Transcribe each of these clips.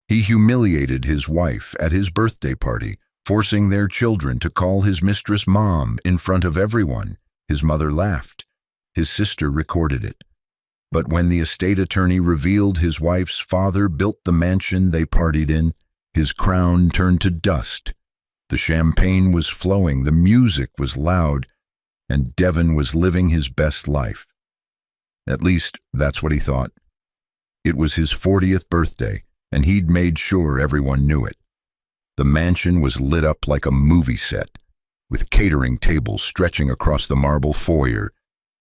He humiliated his wife at his birthday party, forcing their children to call his mistress Mom in front of everyone. His mother laughed. His sister recorded it. But when the estate attorney revealed his wife's father built the mansion they partied in, his crown turned to dust. The champagne was flowing, the music was loud, and Devon was living his best life. At least, that's what he thought. It was his 40th birthday, and he'd made sure everyone knew it. The mansion was lit up like a movie set, with catering tables stretching across the marble foyer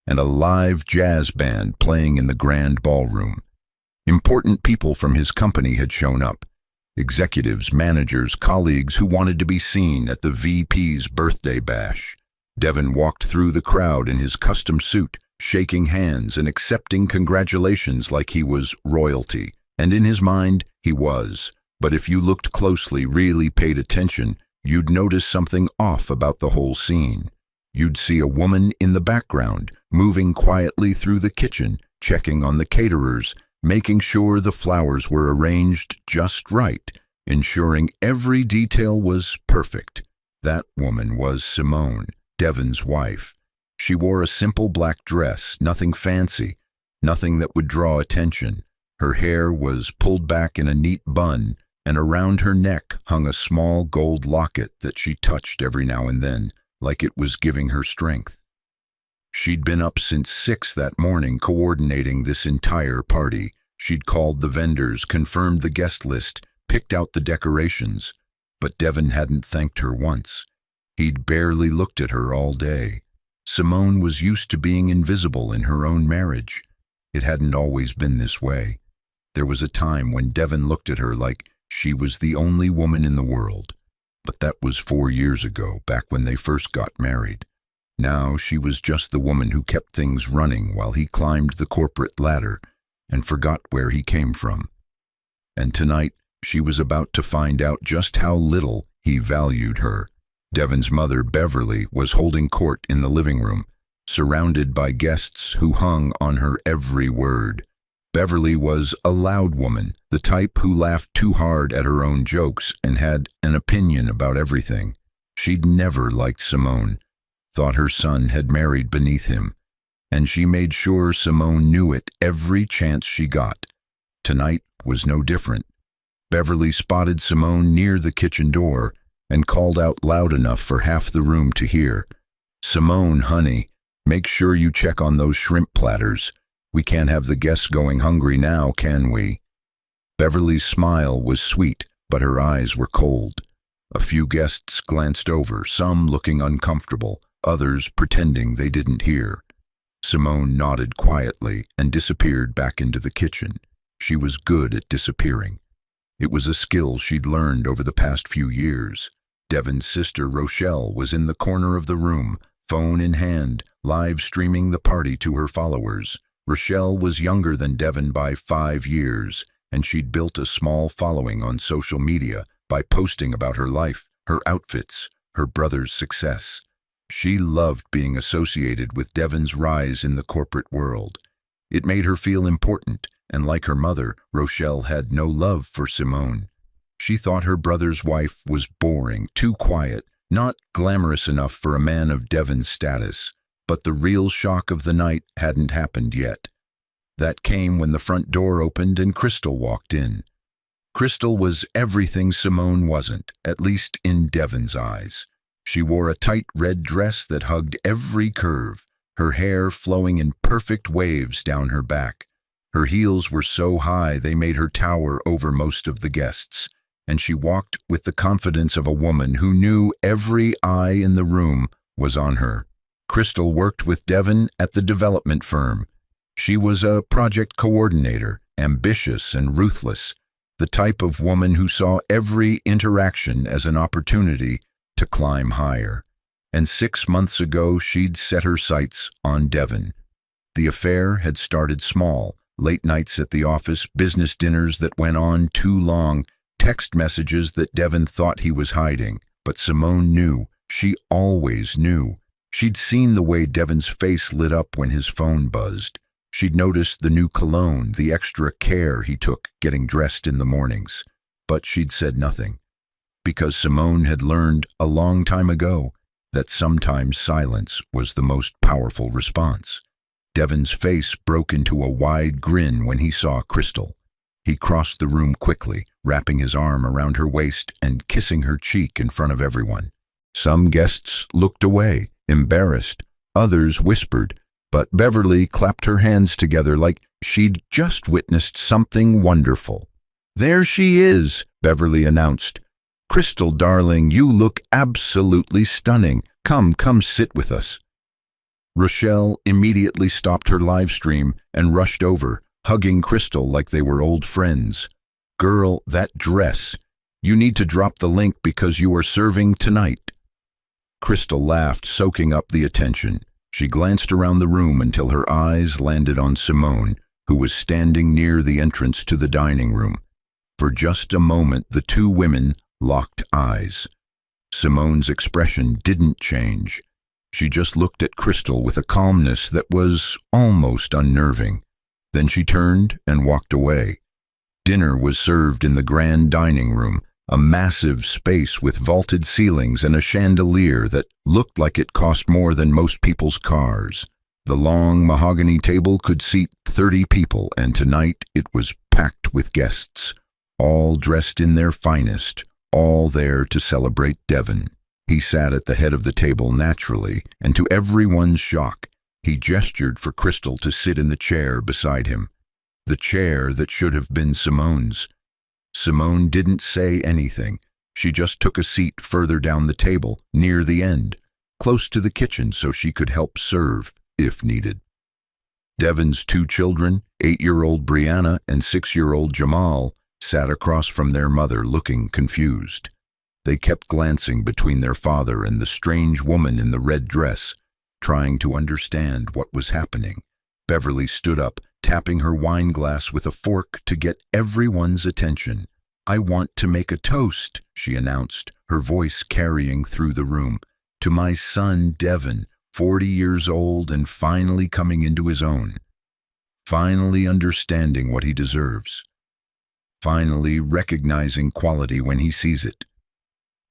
and a live jazz band playing in the grand ballroom. Important people from his company had shown up. Executives, managers, colleagues who wanted to be seen at the VP's birthday bash. Devon walked through the crowd in his custom suit, shaking hands and accepting congratulations like he was royalty. And in his mind, he was. But if you looked closely, really paid attention, you'd notice something off about the whole scene. You'd see a woman in the background, moving quietly through the kitchen, checking on the caterers, making sure the flowers were arranged just right, ensuring every detail was perfect. That woman was Simone, Devon's wife. She wore a simple black dress, nothing fancy, nothing that would draw attention. Her hair was pulled back in a neat bun, and around her neck hung a small gold locket that she touched every now and then, like it was giving her strength. She'd been up since 6 that morning coordinating this entire party. She'd called the vendors, confirmed the guest list, picked out the decorations, but Devon hadn't thanked her once. He'd barely looked at her all day. Simone was used to being invisible in her own marriage. It hadn't always been this way. There was a time when Devon looked at her like she was the only woman in the world. But that was 4 years ago, back when they first got married. Now she was just the woman who kept things running while he climbed the corporate ladder and forgot where he came from. And tonight, she was about to find out just how little he valued her. Devon's mother, Beverly, was holding court in the living room, surrounded by guests who hung on her every word. Beverly was a loud woman, the type who laughed too hard at her own jokes and had an opinion about everything. She'd never liked Simone, thought her son had married beneath him, and she made sure Simone knew it every chance she got. Tonight was no different. Beverly spotted Simone near the kitchen door and called out loud enough for half the room to hear. "Simone, honey, make sure you check on those shrimp platters. We can't have the guests going hungry now, can we?" Beverly's smile was sweet, but her eyes were cold. A few guests glanced over, some looking uncomfortable, others pretending they didn't hear. Simone nodded quietly and disappeared back into the kitchen. She was good at disappearing. It was a skill she'd learned over the past few years. Devon's sister, Rochelle, was in the corner of the room, phone in hand, live streaming the party to her followers. Rochelle was younger than Devon by 5 years, and she'd built a small following on social media by posting about her life, her outfits, her brother's success. She loved being associated with Devon's rise in the corporate world. It made her feel important, and like her mother, Rochelle had no love for Simone. She thought her brother's wife was boring, too quiet, not glamorous enough for a man of Devon's status. But the real shock of the night hadn't happened yet. That came when the front door opened and Crystal walked in. Crystal was everything Simone wasn't, at least in Devon's eyes. She wore a tight red dress that hugged every curve, her hair flowing in perfect waves down her back. Her heels were so high they made her tower over most of the guests, and she walked with the confidence of a woman who knew every eye in the room was on her. Crystal worked with Devon at the development firm. She was a project coordinator, ambitious and ruthless, the type of woman who saw every interaction as an opportunity to climb higher. And 6 months ago, she'd set her sights on Devon. The affair had started small, late nights at the office, business dinners that went on too long, text messages that Devon thought he was hiding. But Simone knew. She always knew. She'd seen the way Devon's face lit up when his phone buzzed. She'd noticed the new cologne, the extra care he took getting dressed in the mornings. but she'd said nothing, because Simone had learned a long time ago that sometimes silence was the most powerful response. Devon's face broke into a wide grin when he saw Crystal. He crossed the room quickly, wrapping his arm around her waist and kissing her cheek in front of everyone. Some guests looked away, embarrassed. Others whispered, but Beverly clapped her hands together like she'd just witnessed something wonderful. "There she is," Beverly announced. "Crystal, darling, you look absolutely stunning. Come sit with us." Rochelle immediately stopped her live stream and rushed over, hugging Crystal like they were old friends. "Girl, that dress. You need to drop the link because you are serving tonight." Crystal laughed, soaking up the attention. She glanced around the room until her eyes landed on Simone, who was standing near the entrance to the dining room. For just a moment, the two women locked eyes. Simone's expression didn't change. She just looked at Crystal with a calmness that was almost unnerving. Then she turned and walked away. Dinner was served in the grand dining room, a massive space with vaulted ceilings and a chandelier that looked like it cost more than most people's cars. The long mahogany table could seat 30 people, and tonight it was packed with guests, all dressed in their finest, all there to celebrate Devon. He sat at the head of the table naturally, and to everyone's shock, he gestured for Crystal to sit in the chair beside him, the chair that should have been Simone's. Simone didn't say anything. She just took a seat further down the table, near the end, close to the kitchen so she could help serve, if needed. Devon's two children, 8-year-old Brianna and 6-year-old Jamal, sat across from their mother looking confused. They kept glancing between their father and the strange woman in the red dress, trying to understand what was happening. Beverly stood up, tapping her wine glass with a fork to get everyone's attention. "I want to make a toast," she announced, her voice carrying through the room, "to my son Devon, 40 years old and finally coming into his own. Finally understanding what he deserves. Finally recognizing quality when he sees it."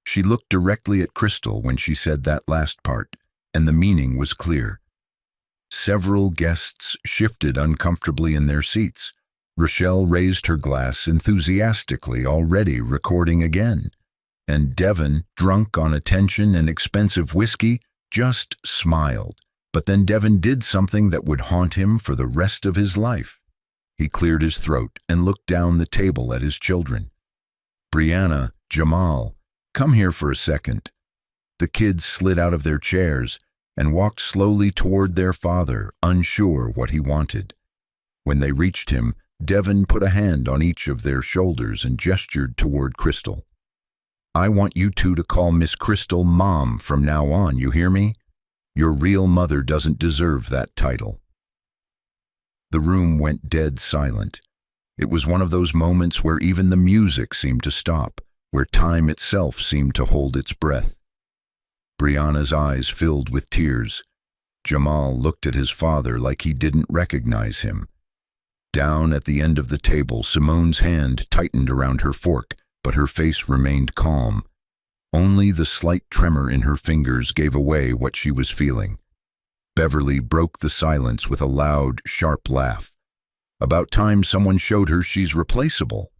She looked directly at Crystal when she said that last part, and the meaning was clear. Several guests shifted uncomfortably in their seats. Rochelle raised her glass enthusiastically, already recording again. And Devon, drunk on attention and expensive whiskey, just smiled. But then Devon did something that would haunt him for the rest of his life. He cleared his throat and looked down the table at his children. "Brianna, Jamal, come here for a second." The kids slid out of their chairs and walked slowly toward their father, unsure what he wanted. When they reached him, Devon put a hand on each of their shoulders and gestured toward Crystal. "I want you two to call Miss Crystal Mom from now on, you hear me? Your real mother doesn't deserve that title." The room went dead silent. It was one of those moments where even the music seemed to stop, where time itself seemed to hold its breath. Brianna's eyes filled with tears. Jamal looked at his father like he didn't recognize him. Down at the end of the table, Simone's hand tightened around her fork, but her face remained calm. Only the slight tremor in her fingers gave away what she was feeling. Beverly broke the silence with a loud, sharp laugh. About time someone showed her she's replaceable.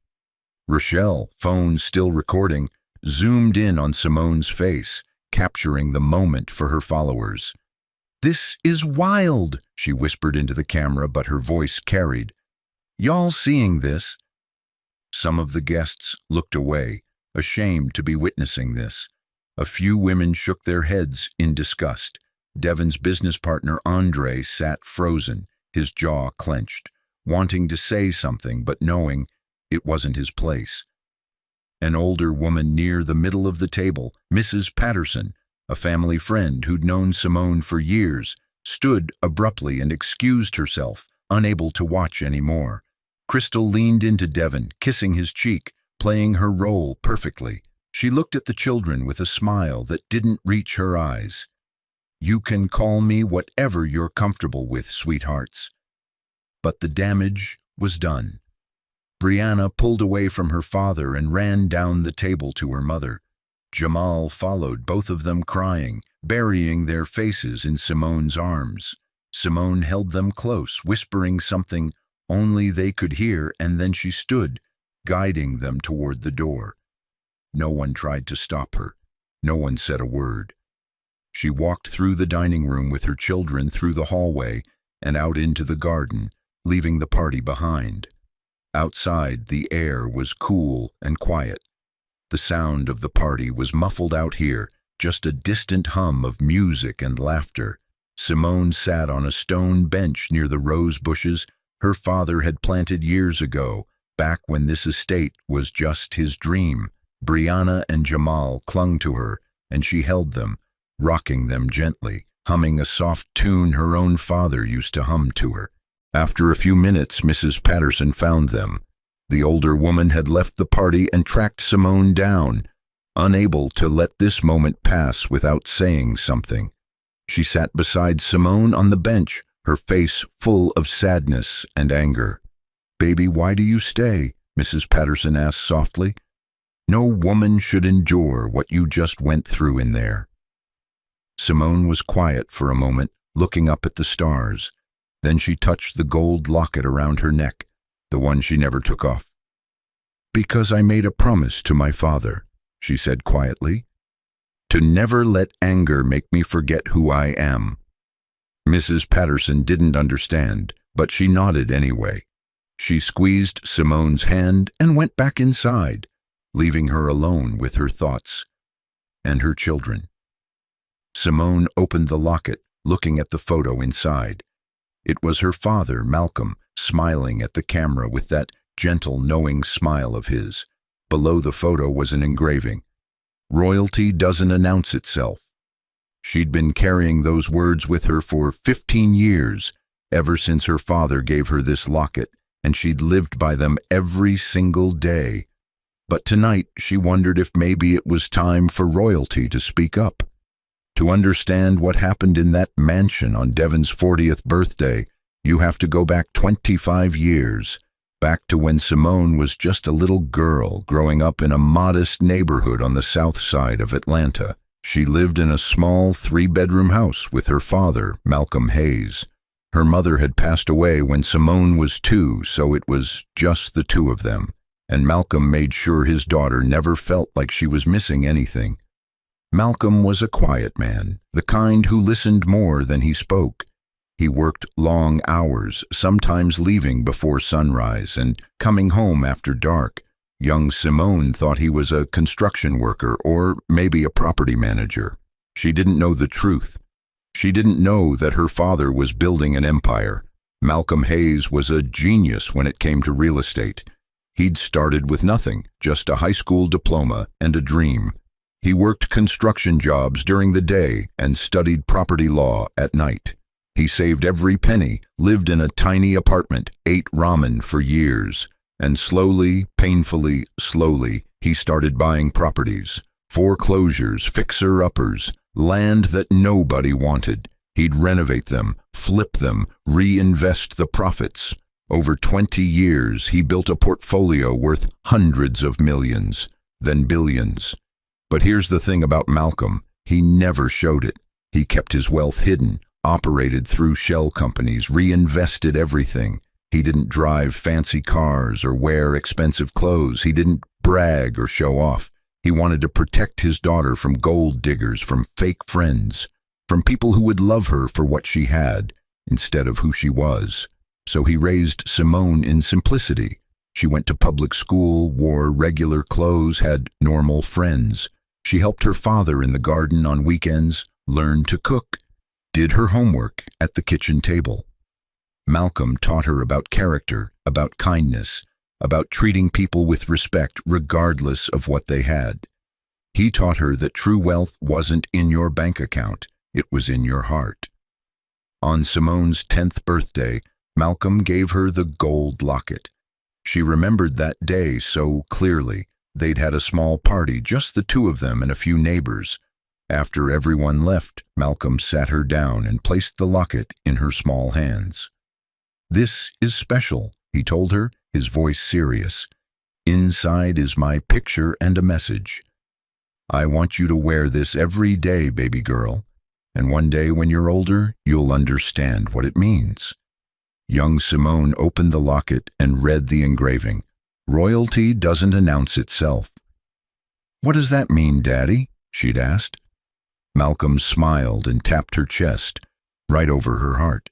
Rochelle, phone still recording, zoomed in on Simone's face, capturing the moment for her followers. "This is wild," she whispered into the camera, but her voice carried. "Y'all seeing this?" Some of the guests looked away, ashamed to be witnessing this. A few women shook their heads in disgust. Devon's business partner, Andre, sat frozen, his jaw clenched, wanting to say something but knowing it wasn't his place. An older woman near the middle of the table, Mrs. Patterson, a family friend who'd known Simone for years, stood abruptly and excused herself, unable to watch anymore. Crystal leaned into Devon, kissing his cheek, playing her role perfectly. She looked at the children with a smile that didn't reach her eyes. "You can call me whatever you're comfortable with, sweethearts." But the damage was done. Brianna pulled away from her father and ran down the table to her mother. Jamal followed, both of them crying, burying their faces in Simone's arms. Simone held them close, whispering something only they could hear, and then she stood, guiding them toward the door. No one tried to stop her. No one said a word. She walked through the dining room with her children, through the hallway, and out into the garden, leaving the party behind. Outside, the air was cool and quiet. The sound of the party was muffled out here, just a distant hum of music and laughter. Simone sat on a stone bench near the rose bushes her father had planted years ago, back when this estate was just his dream. Brianna and Jamal clung to her, and she held them, rocking them gently, humming a soft tune her own father used to hum to her. After a few minutes, Mrs. Patterson found them. The older woman had left the party and tracked Simone down, unable to let this moment pass without saying something. She sat beside Simone on the bench, her face full of sadness and anger. "Baby, why do you stay?" Mrs. Patterson asked softly. "No woman should endure what you just went through in there." Simone was quiet for a moment, looking up at the stars. Then she touched the gold locket around her neck, the one she never took off. "Because I made a promise to my father," she said quietly, "to never let anger make me forget who I am." Mrs. Patterson didn't understand, but she nodded anyway. She squeezed Simone's hand and went back inside, leaving her alone with her thoughts and her children. Simone opened the locket, looking at the photo inside. It was her father, Malcolm, smiling at the camera with that gentle, knowing smile of his. Below the photo was an engraving. "Royalty doesn't announce itself." She'd been carrying those words with her for 15 years, ever since her father gave her this locket, and she'd lived by them every single day. But tonight she wondered if maybe it was time for royalty to speak up. To understand what happened in that mansion on Devon's 40th birthday, you have to go back 25 years, back to when Simone was just a little girl growing up in a modest neighborhood on the south side of Atlanta. She lived in a small 3-bedroom house with her father, Malcolm Hayes. Her mother had passed away when Simone was 2, so it was just the two of them, and Malcolm made sure his daughter never felt like she was missing anything. Malcolm was a quiet man, the kind who listened more than he spoke. He worked long hours, sometimes leaving before sunrise and coming home after dark. Young Simone thought he was a construction worker or maybe a property manager. She didn't know the truth. She didn't know that her father was building an empire. Malcolm Hayes was a genius when it came to real estate. He'd started with nothing, just a high school diploma and a dream. He worked construction jobs during the day and studied property law at night. He saved every penny, lived in a tiny apartment, ate ramen for years, and slowly, painfully, slowly, he started buying properties, foreclosures, fixer-uppers, land that nobody wanted. He'd renovate them, flip them, reinvest the profits. Over 20 years, he built a portfolio worth hundreds of millions, then billions. But here's the thing about Malcolm, he never showed it. He kept his wealth hidden, operated through shell companies, reinvested everything. He didn't drive fancy cars or wear expensive clothes. He didn't brag or show off. He wanted to protect his daughter from gold diggers, from fake friends, from people who would love her for what she had instead of who she was. So he raised Simone in simplicity. She went to public school, wore regular clothes, had normal friends. She helped her father in the garden on weekends, learned to cook, did her homework at the kitchen table. Malcolm taught her about character, about kindness, about treating people with respect regardless of what they had. He taught her that true wealth wasn't in your bank account, it was in your heart. On Simone's 10th birthday, Malcolm gave her the gold locket. She remembered that day so clearly. They'd had a small party, just the two of them and a few neighbors. After everyone left, Malcolm sat her down and placed the locket in her small hands. "This is special," he told her. his voice serious. "Inside is my picture and a message. I want you to wear this every day, baby girl, and one day when you're older, you'll understand what it means." Young Simone opened the locket and read the engraving. "Royalty doesn't announce itself." "What does that mean, Daddy?" she'd asked. Malcolm smiled and tapped her chest, right over her heart.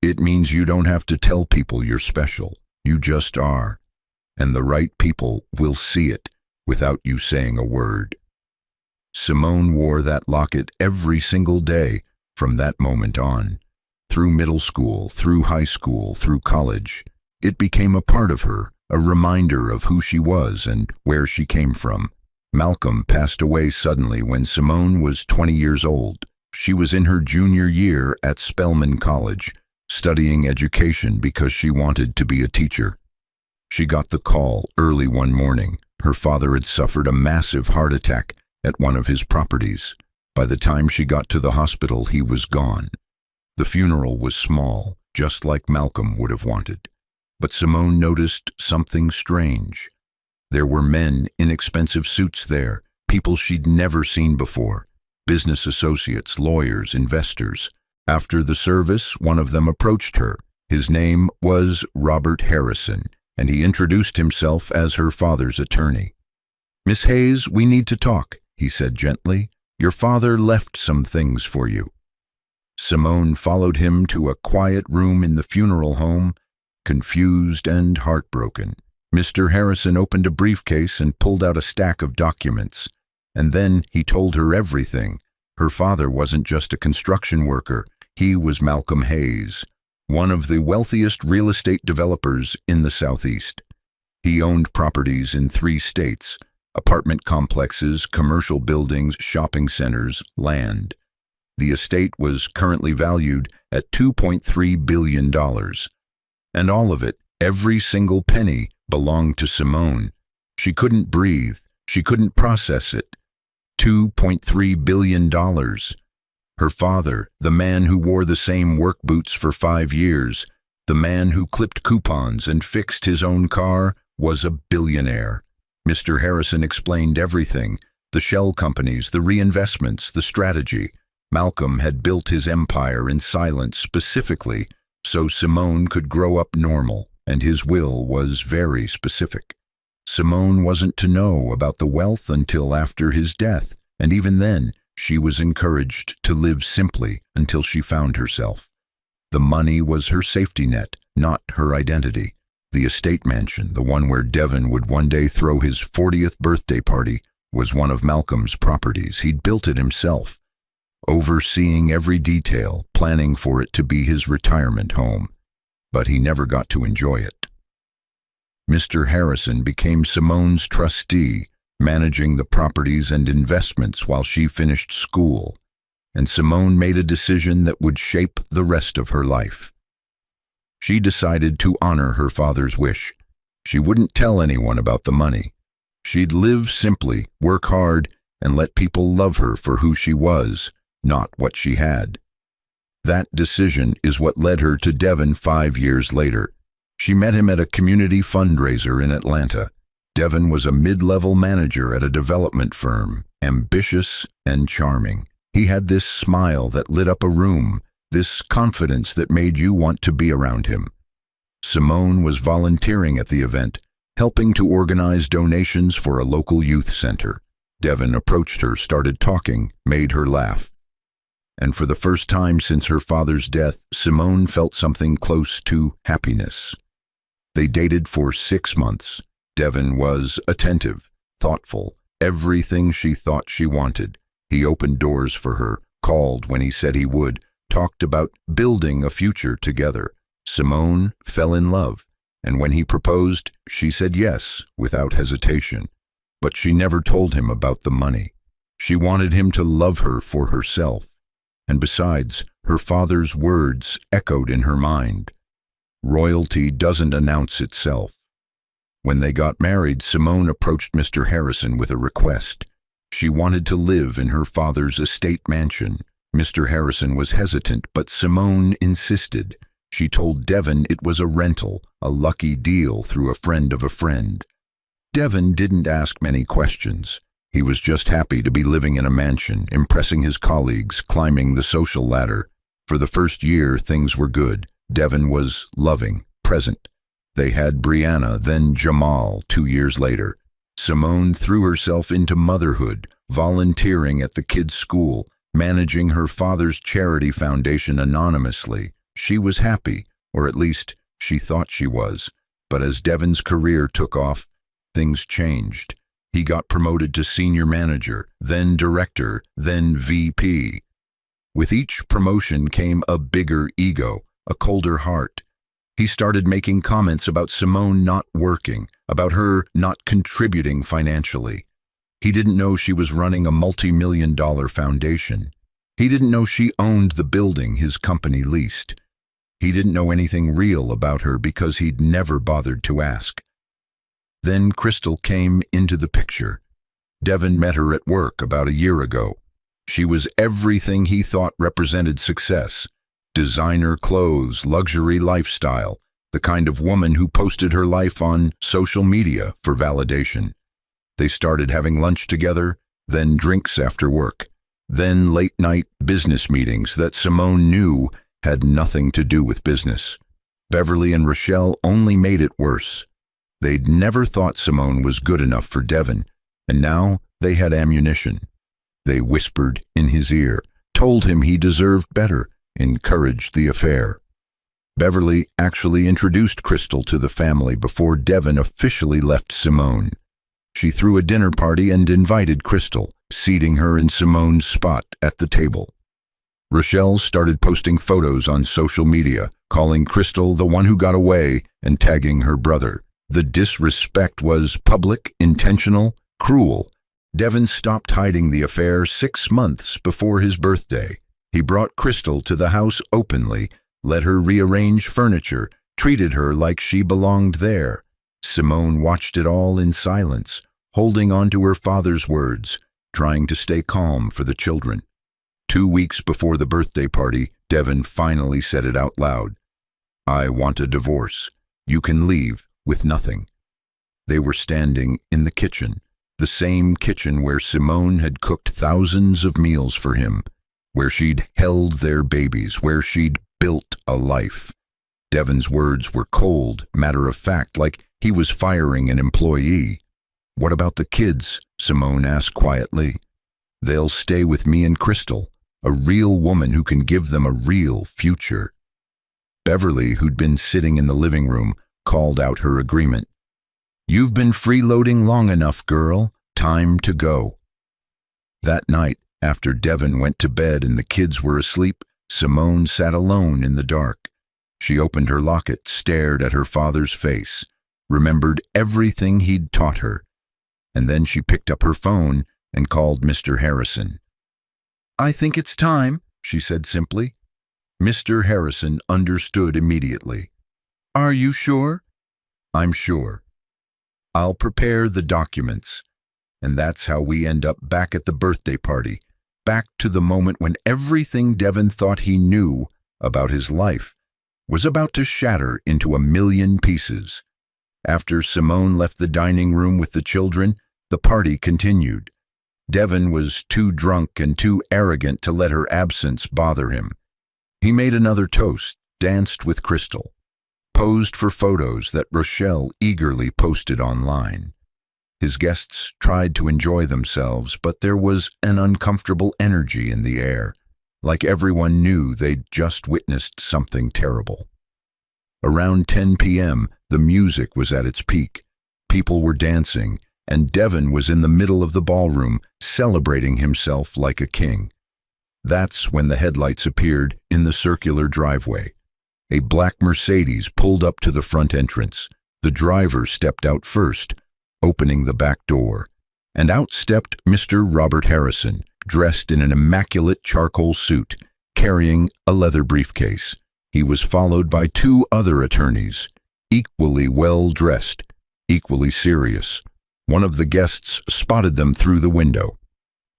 "It means you don't have to tell people you're special. You just are. And the right people will see it without you saying a word." Simone wore that locket every single day from that moment on. Through middle school, through high school, through college, it became a part of her, a reminder of who she was and where she came from. Malcolm passed away suddenly when Simone was 20 years old. She was in her junior year at Spelman College, studying education because she wanted to be a teacher. She got the call early one morning. Her father had suffered a massive heart attack at one of his properties. By the time she got to the hospital, he was gone. The funeral was small, just like Malcolm would have wanted. But Simone noticed something strange. There were men in expensive suits there, people she'd never seen before, business associates, lawyers, investors. After the service, one of them approached her. His name was Robert Harrison, and he introduced himself as her father's attorney. "Miss Hayes, we need to talk," he said gently. "Your father left some things for you." Simone followed him to a quiet room in the funeral home, confused and heartbroken. Mr. Harrison opened a briefcase and pulled out a stack of documents. And then he told her everything. Her father wasn't just a construction worker. He was Malcolm Hayes, one of the wealthiest real estate developers in the Southeast. He owned properties in 3 states, apartment complexes, commercial buildings, shopping centers, land. The estate was currently valued at $2.3 billion. And all of it, every single penny, belonged to Simone. She couldn't breathe. She couldn't process it. $2.3 billion. Her father, the man who wore the same work boots for 5 years, the man who clipped coupons and fixed his own car, was a billionaire. Mr. Harrison explained everything, the shell companies, the reinvestments, the strategy. Malcolm had built his empire in silence specifically so Simone could grow up normal, and his will was very specific. Simone wasn't to know about the wealth until after his death, and even then, she was encouraged to live simply until she found herself. The money was her safety net, not her identity. The estate mansion, the one where Devon would one day throw his 40th birthday party, was one of Malcolm's properties. He'd built it himself, overseeing every detail, planning for it to be his retirement home. But he never got to enjoy it. Mr. Harrison became Simone's trustee, managing the properties and investments while she finished school, and Simone made a decision that would shape the rest of her life. She decided to honor her father's wish. She wouldn't tell anyone about the money. She'd live simply, work hard, and let people love her for who she was, not what she had. That decision is what led her to Devon 5 years later. She met him at a community fundraiser in Atlanta. Devon was a mid-level manager at a development firm, ambitious and charming. He had this smile that lit up a room, this confidence that made you want to be around him. Simone was volunteering at the event, helping to organize donations for a local youth center. Devon approached her, started talking, made her laugh. And for the first time since her father's death, Simone felt something close to happiness. They dated for 6 months. Devon was attentive, thoughtful, everything she thought she wanted. He opened doors for her, called when he said he would, talked about building a future together. Simone fell in love, and when he proposed, she said yes, without hesitation. But she never told him about the money. She wanted him to love her for herself. And besides, her father's words echoed in her mind. Royalty doesn't announce itself. When they got married, Simone approached Mr. Harrison with a request. She wanted to live in her father's estate mansion. Mr. Harrison was hesitant, but Simone insisted. She told Devon it was a rental, a lucky deal through a friend of a friend. Devon didn't ask many questions. He was just happy to be living in a mansion, impressing his colleagues, climbing the social ladder. For the first year, things were good. Devon was loving, present. They had Brianna, then Jamal 2 years later. Simone threw herself into motherhood, volunteering at the kids' school, managing her father's charity foundation anonymously. She was happy, or at least she thought she was. But as Devon's career took off, things changed. He got promoted to senior manager, then director, then VP. With each promotion came a bigger ego, a colder heart. He started making comments about Simone not working, about her not contributing financially. He didn't know she was running a multi-million-dollar foundation. He didn't know she owned the building his company leased. He didn't know anything real about her because he'd never bothered to ask. Then Crystal came into the picture. Devon met her at work about a year ago. She was everything he thought represented success. Designer clothes, luxury lifestyle, the kind of woman who posted her life on social media for validation. They started having lunch together, then drinks after work, then late-night business meetings that Simone knew had nothing to do with business. Beverly and Rochelle only made it worse. They'd never thought Simone was good enough for Devon, and now they had ammunition. They whispered in his ear, told him he deserved better, encouraged the affair. Beverly actually introduced Crystal to the family before Devon officially left Simone. She threw a dinner party and invited Crystal, seating her in Simone's spot at the table. Rochelle started posting photos on social media, calling Crystal the one who got away and tagging her brother. The disrespect was public, intentional, cruel. Devon stopped hiding the affair 6 months before his birthday. He brought Crystal to the house openly, let her rearrange furniture, treated her like she belonged there. Simone watched it all in silence, holding on to her father's words, trying to stay calm for the children. 2 weeks before the birthday party, Devon finally said it out loud. "I want a divorce. You can leave with nothing." They were standing in the kitchen, the same kitchen where Simone had cooked thousands of meals for him, where she'd held their babies, where she'd built a life. Devon's words were cold, matter-of-fact, like he was firing an employee. "What about the kids?" Simone asked quietly. "They'll stay with me and Crystal, a real woman who can give them a real future." Beverly, who'd been sitting in the living room, called out her agreement. "You've been freeloading long enough, girl. Time to go." That night, after Devon went to bed and the kids were asleep, Simone sat alone in the dark. She opened her locket, stared at her father's face, remembered everything he'd taught her, and then she picked up her phone and called Mr. Harrison. "I think it's time," she said simply. Mr. Harrison understood immediately. "Are you sure?" "I'm sure. I'll prepare the documents." And that's how we end up back at the birthday party, back to the moment when everything Devon thought he knew about his life was about to shatter into a million pieces. After Simone left the dining room with the children, the party continued. Devon was too drunk and too arrogant to let her absence bother him. He made another toast, danced with Crystal, posed for photos that Rochelle eagerly posted online. His guests tried to enjoy themselves, but there was an uncomfortable energy in the air, like everyone knew they'd just witnessed something terrible. Around 10 p.m., the music was at its peak. People were dancing, and Devon was in the middle of the ballroom, celebrating himself like a king. That's when the headlights appeared in the circular driveway. A black Mercedes pulled up to the front entrance. The driver stepped out first, opening the back door, and out stepped Mr. Robert Harrison, dressed in an immaculate charcoal suit, carrying a leather briefcase. He was followed by 2 other attorneys, equally well-dressed, equally serious. One of the guests spotted them through the window.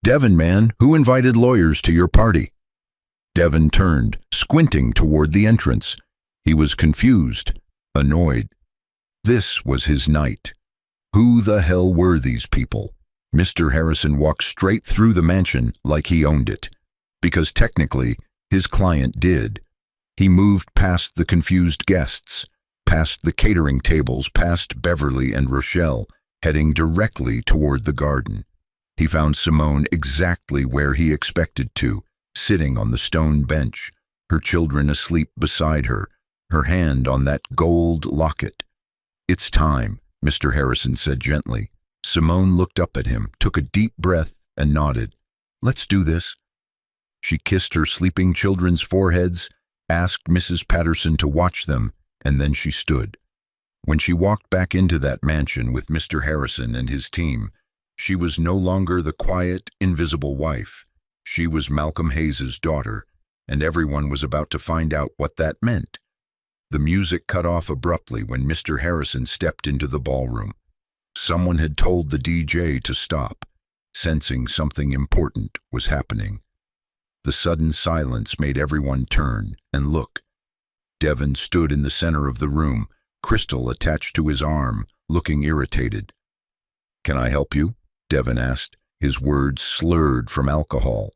"Devon, man, who invited lawyers to your party?" Devon turned, squinting toward the entrance. He was confused, annoyed. This was his night. Who the hell were these people? Mr. Harrison walked straight through the mansion like he owned it, because technically, his client did. He moved past the confused guests, past the catering tables, past Beverly and Rochelle, heading directly toward the garden. He found Simone exactly where he expected to, sitting on the stone bench, her children asleep beside her, her hand on that gold locket. "It's time," Mr. Harrison said gently. Simone looked up at him, took a deep breath, and nodded. "Let's do this." She kissed her sleeping children's foreheads, asked Mrs. Patterson to watch them, and then she stood. When she walked back into that mansion with Mr. Harrison and his team, she was no longer the quiet, invisible wife. She was Malcolm Hayes's daughter, and everyone was about to find out what that meant. The music cut off abruptly when Mr. Harrison stepped into the ballroom. Someone had told the DJ to stop, sensing something important was happening. The sudden silence made everyone turn and look. Devin stood in the center of the room, Crystal attached to his arm, looking irritated. "Can I help you?" Devin asked, his words slurred from alcohol.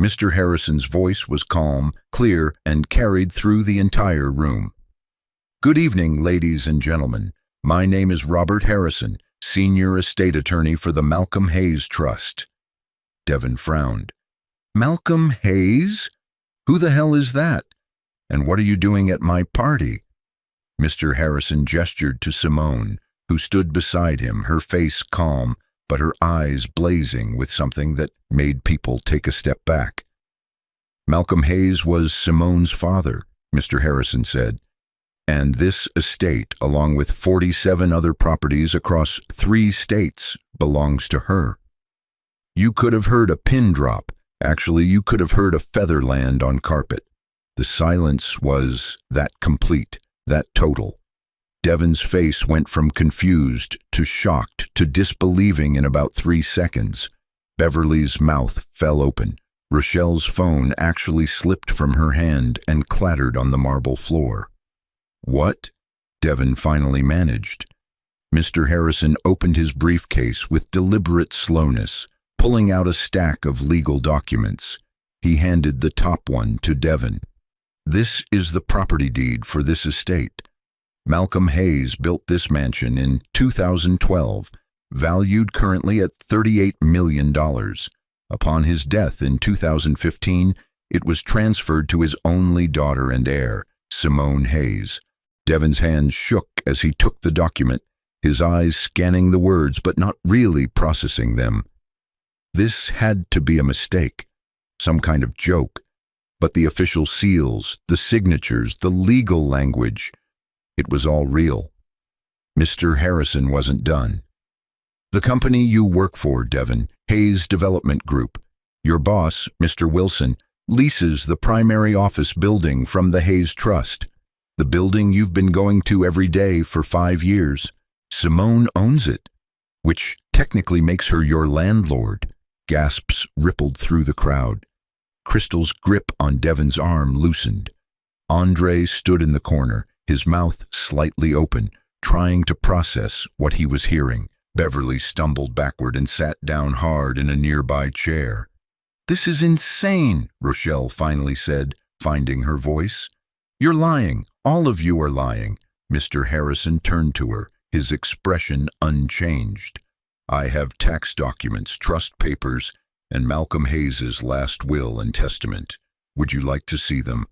Mr. Harrison's voice was calm, clear, and carried through the entire room. "Good evening, ladies and gentlemen. My name is Robert Harrison, Senior Estate Attorney for the Malcolm Hayes Trust." Devin frowned. "Malcolm Hayes? Who the hell is that? And what are you doing at my party?" Mr. Harrison gestured to Simone, who stood beside him, her face calm, but her eyes blazing with something that made people take a step back. "Malcolm Hayes was Simone's father," Mr. Harrison said, "and this estate, along with 47 other properties across 3 states, belongs to her." You could have heard a pin drop. Actually, you could have heard a feather land on carpet. The silence was that complete, that total. Devin's face went from confused to shocked to disbelieving in about 3 seconds. Beverly's mouth fell open. Rochelle's phone actually slipped from her hand and clattered on the marble floor. "What?" Devin finally managed. Mr. Harrison opened his briefcase with deliberate slowness, pulling out a stack of legal documents. He handed the top one to Devin. "This is the property deed for this estate. Malcolm Hayes built this mansion in 2012, valued currently at $38 million. Upon his death in 2015, it was transferred to his only daughter and heir, Simone Hayes." Devin's hands shook as he took the document, his eyes scanning the words but not really processing them. This had to be a mistake, some kind of joke, but the official seals, the signatures, the legal language, it was all real. Mr. Harrison wasn't done. "The company you work for, Devin, Hayes Development Group. Your boss, Mr. Wilson, leases the primary office building from the Hayes Trust. The building you've been going to every day for 5 years. Simone owns it, which technically makes her your landlord." Gasps rippled through the crowd. Crystal's grip on Devin's arm loosened. Andre stood in the corner, his mouth slightly open, trying to process what he was hearing. Beverly stumbled backward and sat down hard in a nearby chair. "This is insane," Rochelle finally said, finding her voice. "You're lying. All of you are lying." Mr. Harrison turned to her, his expression unchanged. "I have tax documents, trust papers, and Malcolm Hayes's last will and testament. Would you like to see them?"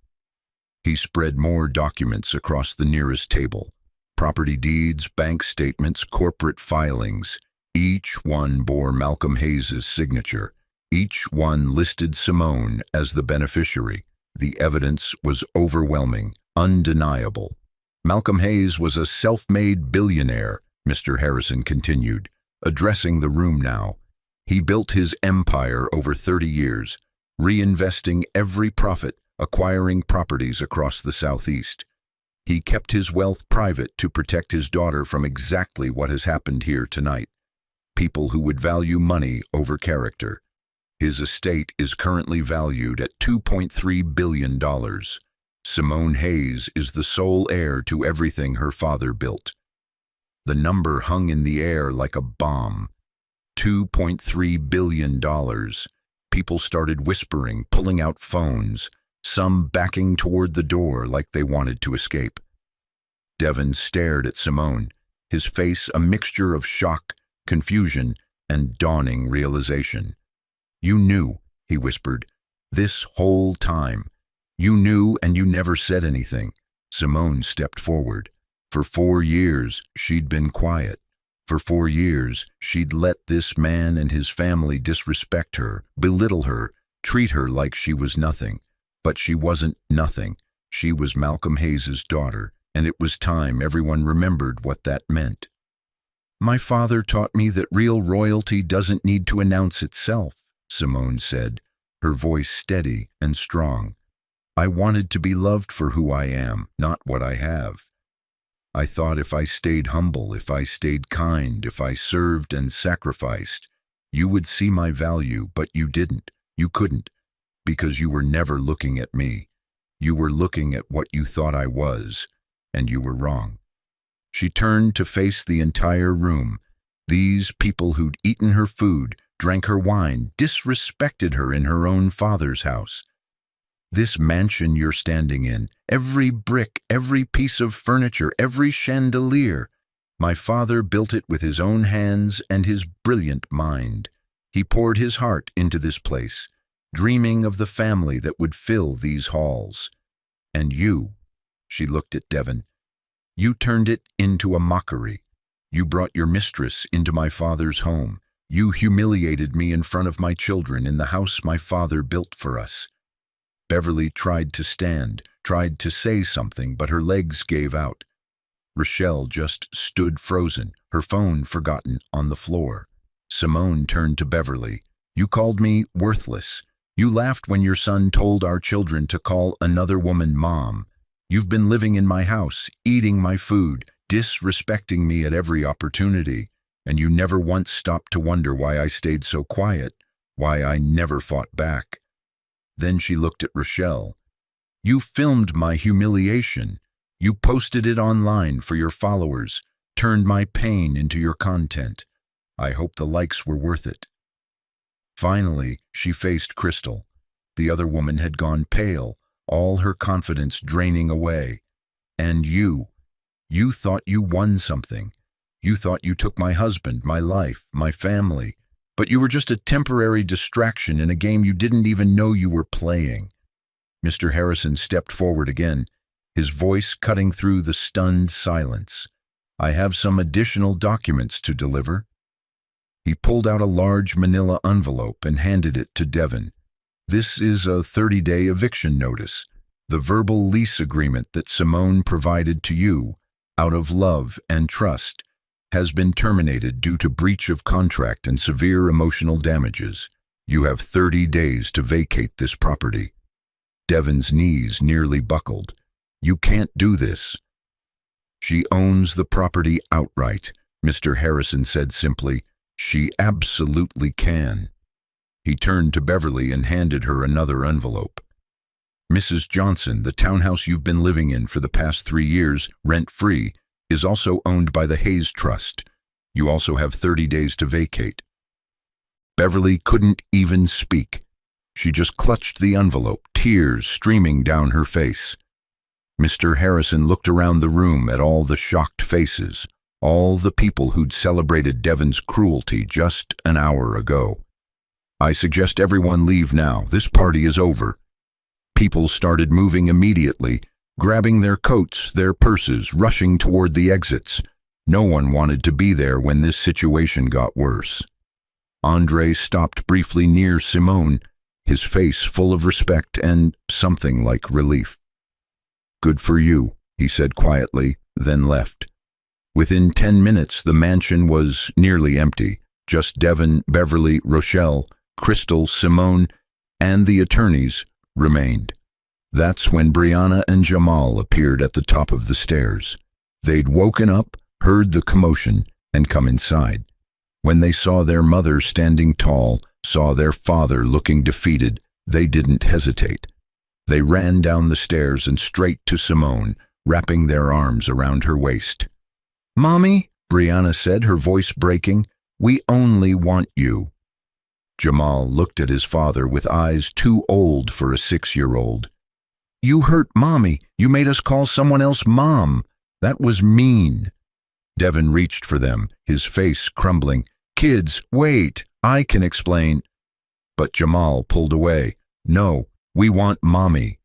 He spread more documents across the nearest table. Property deeds, bank statements, corporate filings. Each one bore Malcolm Hayes's signature. Each one listed Simone as the beneficiary. The evidence was overwhelming, undeniable. "Malcolm Hayes was a self-made billionaire," Mr. Harrison continued, addressing the room now. "He built his empire over 30 years, reinvesting every profit, acquiring properties across the Southeast. He kept his wealth private to protect his daughter from exactly what has happened here tonight. People who would value money over character. His estate is currently valued at $2.3 billion. Simone Hayes is the sole heir to everything her father built. The number hung in the air like a bomb. $2.3 billion. People started whispering, pulling out phones, some backing toward the door like they wanted to escape. Devon stared at Simone, his face a mixture of shock, confusion, and dawning realization. "You knew," he whispered, "this whole time. You knew and you never said anything." Simone stepped forward. For 4 years, she'd been quiet. For 4 years, she'd let this man and his family disrespect her, belittle her, treat her like she was nothing. But she wasn't nothing. She was Malcolm Hayes's daughter, and it was time everyone remembered what that meant. "My father taught me that real royalty doesn't need to announce itself," Simone said, her voice steady and strong. "I wanted to be loved for who I am, not what I have. I thought if I stayed humble, if I stayed kind, if I served and sacrificed, you would see my value, but you didn't. You couldn't, because you were never looking at me. You were looking at what you thought I was, and you were wrong." She turned to face the entire room. These people who'd eaten her food, drank her wine, disrespected her in her own father's house. "This mansion you're standing in, every brick, every piece of furniture, every chandelier, my father built it with his own hands and his brilliant mind. He poured his heart into this place, dreaming of the family that would fill these halls. And you," she looked at Devon, "you turned it into a mockery. You brought your mistress into my father's home. You humiliated me in front of my children in the house my father built for us." Beverly tried to stand, tried to say something, but her legs gave out. Rochelle just stood frozen, her phone forgotten on the floor. Simone turned to Beverly. "You called me worthless. You laughed when your son told our children to call another woman mom. You've been living in my house, eating my food, disrespecting me at every opportunity, and you never once stopped to wonder why I stayed so quiet, why I never fought back." Then she looked at Rochelle. "You filmed my humiliation. You posted it online for your followers, turned my pain into your content. I hope the likes were worth it." Finally, she faced Crystal. The other woman had gone pale, all her confidence draining away. "And you thought you won something. You thought you took my husband, my life, my family. But you were just a temporary distraction in a game you didn't even know you were playing." Mr. Harrison stepped forward again, his voice cutting through the stunned silence. "I have some additional documents to deliver." He pulled out a large manila envelope and handed it to Devon. "This is a 30-day eviction notice, the verbal lease agreement that Simone provided to you, out of love and trust, has been terminated due to breach of contract and severe emotional damages. You have 30 days to vacate this property." Devon's knees nearly buckled. "You can't do this." "She owns the property outright," Mr. Harrison said simply. "She absolutely can." He turned to Beverly and handed her another envelope. "Mrs. Johnson, the townhouse you've been living in for the past 3 years, rent-free, is also owned by the Hayes Trust. You also have 30 days to vacate." Beverly couldn't even speak. She just clutched the envelope, tears streaming down her face. Mr. Harrison looked around the room at all the shocked faces, all the people who'd celebrated Devon's cruelty just an hour ago. "I suggest everyone leave now. This party is over." People started moving immediately, grabbing their coats, their purses, rushing toward the exits. No one wanted to be there when this situation got worse. Andre stopped briefly near Simone, his face full of respect and something like relief. "Good for you," he said quietly, then left. Within 10 minutes, the mansion was nearly empty. Just Devon, Beverly, Rochelle, Crystal, Simone, and the attorneys remained. That's when Brianna and Jamal appeared at the top of the stairs. They'd woken up, heard the commotion, and come inside. When they saw their mother standing tall, saw their father looking defeated, they didn't hesitate. They ran down the stairs and straight to Simone, wrapping their arms around her waist. "Mommy," Brianna said, her voice breaking, "we only want you." Jamal looked at his father with eyes too old for a 6-year-old. "You hurt Mommy. You made us call someone else Mom. That was mean." Devin reached for them, his face crumbling. "Kids, wait. I can explain." But Jamal pulled away. "No, we want Mommy."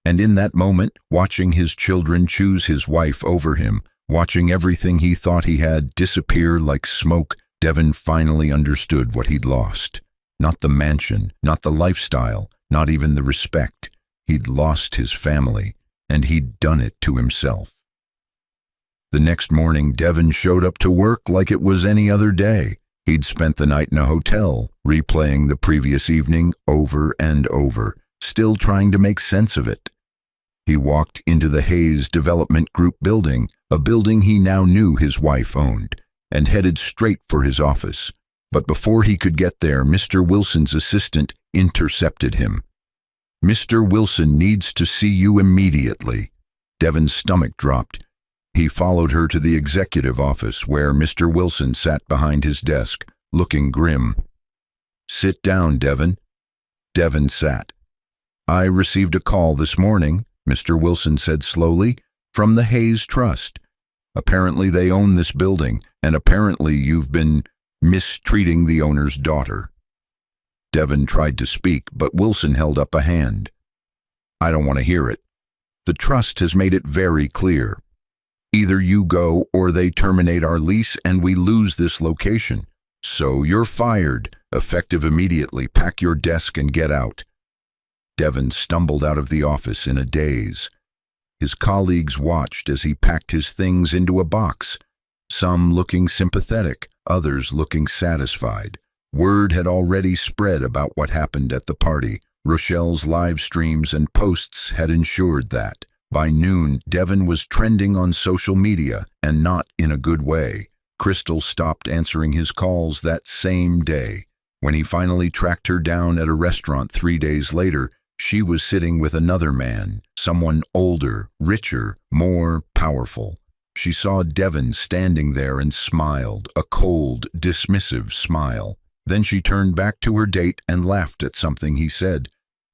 And in that moment, watching his children choose his wife over him, watching everything he thought he had disappear like smoke, Devin finally understood what he'd lost. Not the mansion, not the lifestyle, not even the respect. He'd lost his family, and he'd done it to himself. The next morning, Devin showed up to work like it was any other day. He'd spent the night in a hotel, replaying the previous evening over and over, still trying to make sense of it. He walked into the Hayes Development Group building, a building he now knew his wife owned, and headed straight for his office. But before he could get there, Mr. Wilson's assistant intercepted him. "Mr. Wilson needs to see you immediately." Devin's stomach dropped. He followed her to the executive office, where Mr. Wilson sat behind his desk, looking grim. "Sit down, Devin." Devin sat. "I received a call this morning," Mr. Wilson said slowly, "from the Hayes Trust. Apparently they own this building, and apparently you've been mistreating the owner's daughter." Devin tried to speak, but Wilson held up a hand. "I don't want to hear it. The trust has made it very clear. Either you go or they terminate our lease and we lose this location. So you're fired, effective immediately. Pack your desk and get out." Devin stumbled out of the office in a daze. His colleagues watched as he packed his things into a box, some looking sympathetic, others looking satisfied. Word had already spread about what happened at the party. Rochelle's live streams and posts had ensured that. By noon, Devin was trending on social media, and not in a good way. Crystal stopped answering his calls that same day. When he finally tracked her down at a restaurant 3 days later, she was sitting with another man, someone older, richer, more powerful. She saw Devin standing there and smiled, a cold, dismissive smile. Then she turned back to her date and laughed at something he said,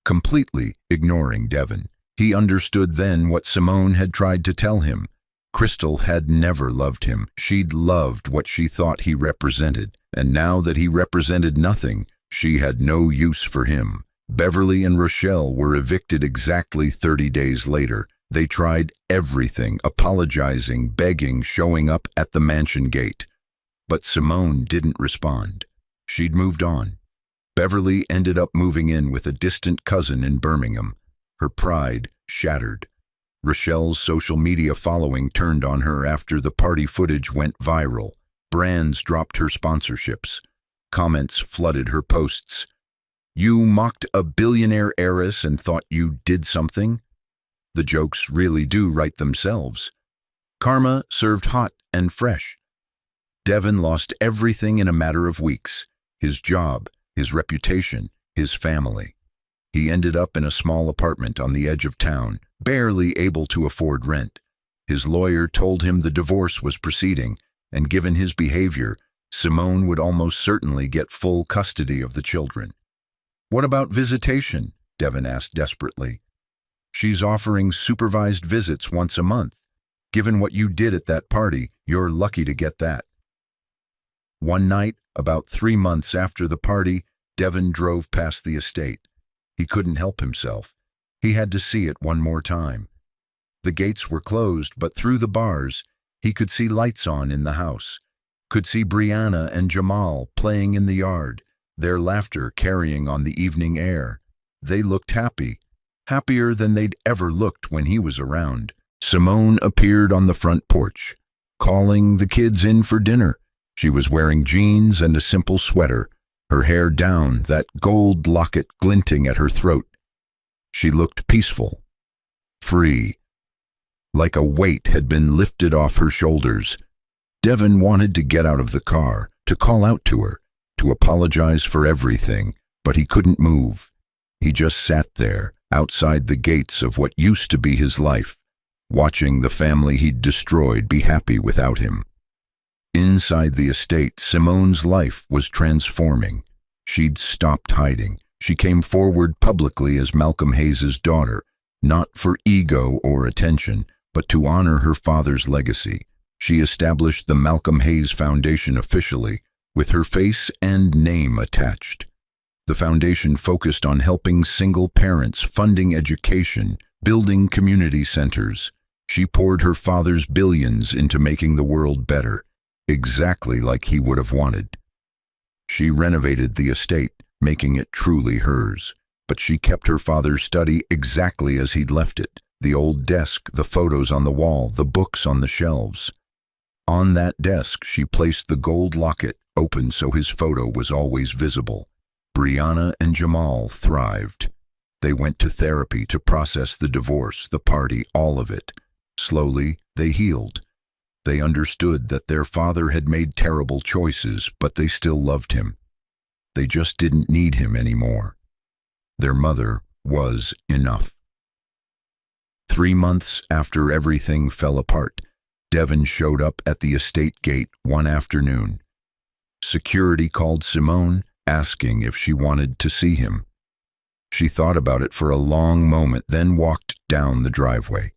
completely ignoring Devin. He understood then what Simone had tried to tell him. Crystal had never loved him. She'd loved what she thought he represented, and now that he represented nothing, she had no use for him. Beverly and Rochelle were evicted exactly 30 days later. They tried everything, apologizing, begging, showing up at the mansion gate. But Simone didn't respond. She'd moved on. Beverly ended up moving in with a distant cousin in Birmingham. Her pride shattered. Rochelle's social media following turned on her after the party footage went viral. Brands dropped her sponsorships. Comments flooded her posts. "You mocked a billionaire heiress and thought you did something?" The jokes really do write themselves. Karma served hot and fresh. Devin lost everything in a matter of weeks. His job, his reputation, his family. He ended up in a small apartment on the edge of town, barely able to afford rent. His lawyer told him the divorce was proceeding, and given his behavior, Simone would almost certainly get full custody of the children. "What about visitation?" Devin asked desperately. "She's offering supervised visits once a month. Given what you did at that party, you're lucky to get that." One night, about 3 months after the party, Devin drove past the estate. He couldn't help himself. He had to see it one more time. The gates were closed, but through the bars, he could see lights on in the house. Could see Brianna and Jamal playing in the yard, their laughter carrying on the evening air. They looked happy, happier than they'd ever looked when he was around. Simone appeared on the front porch, calling the kids in for dinner. She was wearing jeans and a simple sweater, her hair down, that gold locket glinting at her throat. She looked peaceful, free, like a weight had been lifted off her shoulders. Devin wanted to get out of the car, to call out to her, to apologize for everything, but he couldn't move. He just sat there, outside the gates of what used to be his life, watching the family he'd destroyed be happy without him. Inside the estate, Simone's life was transforming. She'd stopped hiding. She came forward publicly as Malcolm Hayes's daughter, not for ego or attention, but to honor her father's legacy. She established the Malcolm Hayes Foundation officially, with her face and name attached. The foundation focused on helping single parents, funding education, building community centers. She poured her father's billions into making the world better, exactly like he would have wanted. She renovated the estate, making it truly hers, but she kept her father's study exactly as he'd left it. The old desk, the photos on the wall, the books on the shelves. On that desk, she placed the gold locket, open so his photo was always visible. Brianna and Jamal thrived. They went to therapy to process the divorce, the party, all of it. Slowly, they healed. They understood that their father had made terrible choices, but they still loved him. They just didn't need him anymore. Their mother was enough. 3 months after everything fell apart, Devin showed up at the estate gate one afternoon. Security called Simone, asking if she wanted to see him. She thought about it for a long moment, then walked down the driveway.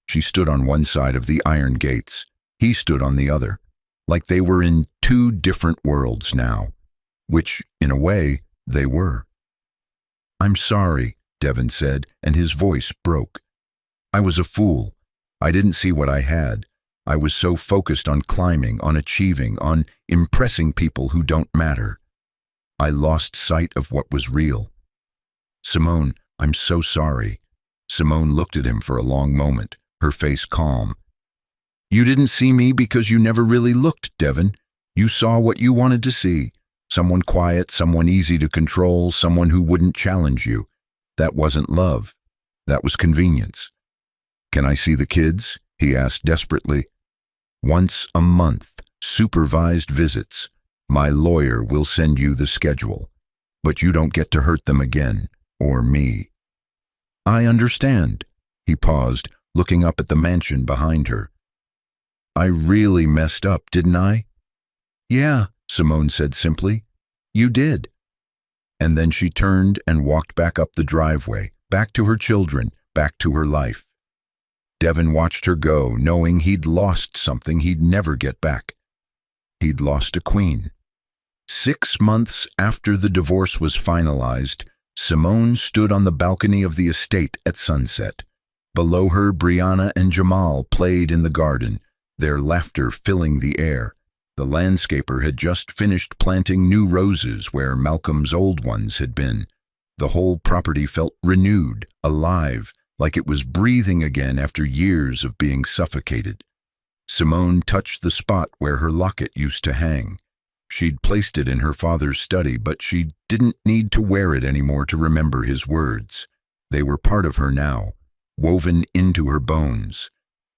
She stood on one side of the iron gates. He stood on the other, like they were in 2 different worlds now, which, in a way, they were. "I'm sorry," Devin said, and his voice broke. "I was a fool. I didn't see what I had. I was so focused on climbing, on achieving, on impressing people who don't matter. I lost sight of what was real." "Simone, I'm so sorry." Simone looked at him for a long moment, her face calm. "You didn't see me because you never really looked, Devin. You saw what you wanted to see. Someone quiet, someone easy to control, someone who wouldn't challenge you. That wasn't love. That was convenience." "Can I see the kids?" he asked desperately. "Once a month, supervised visits. My lawyer will send you the schedule. But you don't get to hurt them again, or me." "I understand." He paused, looking up at the mansion behind her. "I really messed up, didn't I?" "Yeah," Simone said simply. "You did." And then she turned and walked back up the driveway, back to her children, back to her life. Devin watched her go, knowing he'd lost something he'd never get back. He'd lost a queen. 6 months after the divorce was finalized, Simone stood on the balcony of the estate at sunset. Below her, Brianna and Jamal played in the garden, their laughter filling the air. The landscaper had just finished planting new roses where Malcolm's old ones had been. The whole property felt renewed, alive, like it was breathing again after years of being suffocated. Simone touched the spot where her locket used to hang. She'd placed it in her father's study, but she didn't need to wear it anymore to remember his words. They were part of her now, woven into her bones.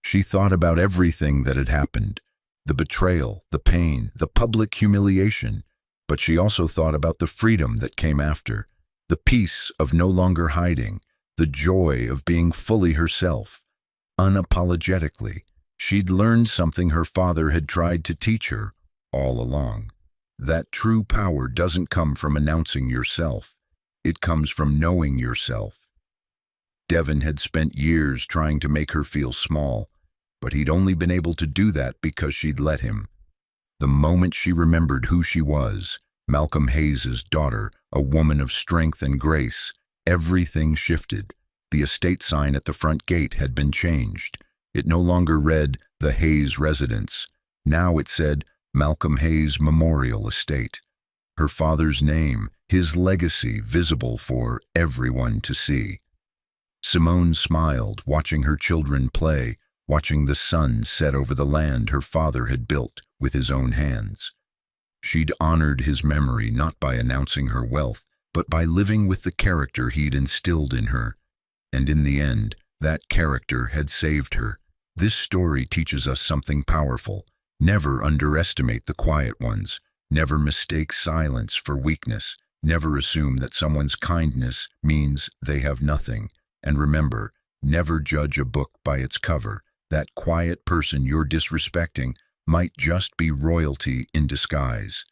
She thought about everything that had happened, the betrayal, the pain, the public humiliation, but she also thought about the freedom that came after, the peace of no longer hiding, the joy of being fully herself, unapologetically. She'd learned something her father had tried to teach her all along. That true power doesn't come from announcing yourself. It comes from knowing yourself. Devin had spent years trying to make her feel small, but he'd only been able to do that because she'd let him. The moment she remembered who she was, Malcolm Hayes's daughter, a woman of strength and grace, everything shifted. The estate sign at the front gate had been changed. It no longer read, "The Hayes Residence." Now it said, "Malcolm Hayes Memorial Estate." Her father's name, his legacy, visible for everyone to see. Simone smiled, watching her children play, watching the sun set over the land her father had built with his own hands. She'd honored his memory not by announcing her wealth, but by living with the character he'd instilled in her. And in the end, that character had saved her. This story teaches us something powerful. Never underestimate the quiet ones. Never mistake silence for weakness. Never assume that someone's kindness means they have nothing. And remember, never judge a book by its cover. That quiet person you're disrespecting might just be royalty in disguise.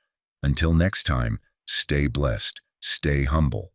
Until next time, stay blessed, stay humble,